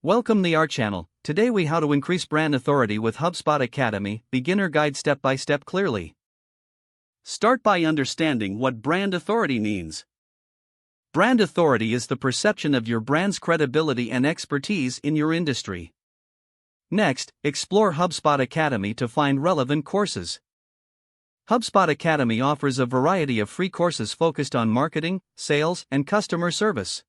Welcome to our channel. Today we how to increase brand authority with HubSpot Academy, beginner guide step by step clearly. Start by understanding what brand authority means. Brand authority is the perception of your brand's credibility and expertise in your industry. Next, explore HubSpot Academy to find relevant courses. HubSpot Academy offers a variety of free courses focused on marketing, sales, and customer service.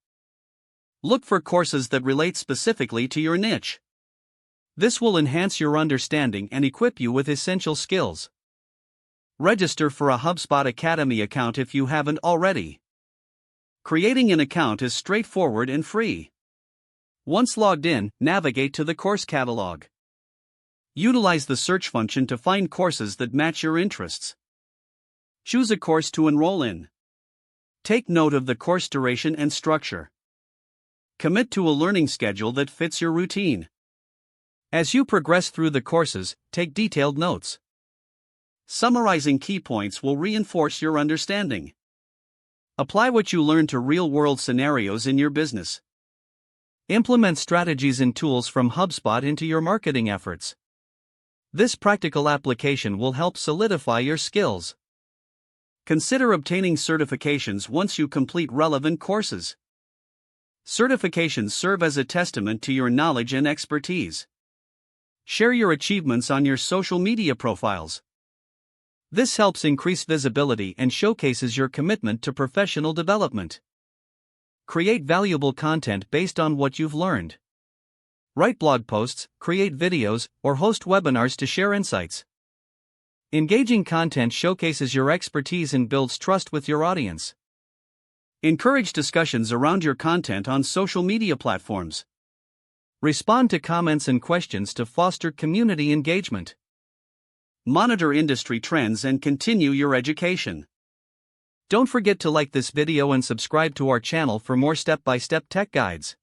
Look for courses that relate specifically to your niche. This will enhance your understanding and equip you with essential skills. Register for a HubSpot Academy account if you haven't already. Creating an account is straightforward and free. Once logged in, navigate to the course catalog. Utilize the search function to find courses that match your interests. Choose a course to enroll in. Take note of the course duration and structure. Commit to a learning schedule that fits your routine. As you progress through the courses, take detailed notes. Summarizing key points will reinforce your understanding. Apply what you learn to real-world scenarios in your business. Implement strategies and tools from HubSpot into your marketing efforts. This practical application will help solidify your skills. Consider obtaining certifications once you complete relevant courses. Certifications serve as a testament to your knowledge and expertise. Share your achievements on your social media profiles. This helps increase visibility and showcases your commitment to professional development. Create valuable content based on what you've learned. Write blog posts, create videos, or host webinars to share insights. Engaging content showcases your expertise and builds trust with your audience. Encourage discussions around your content on social media platforms. Respond to comments and questions to foster community engagement. Monitor industry trends and continue your education. Don't forget to like this video and subscribe to our channel for more step-by-step tech guides.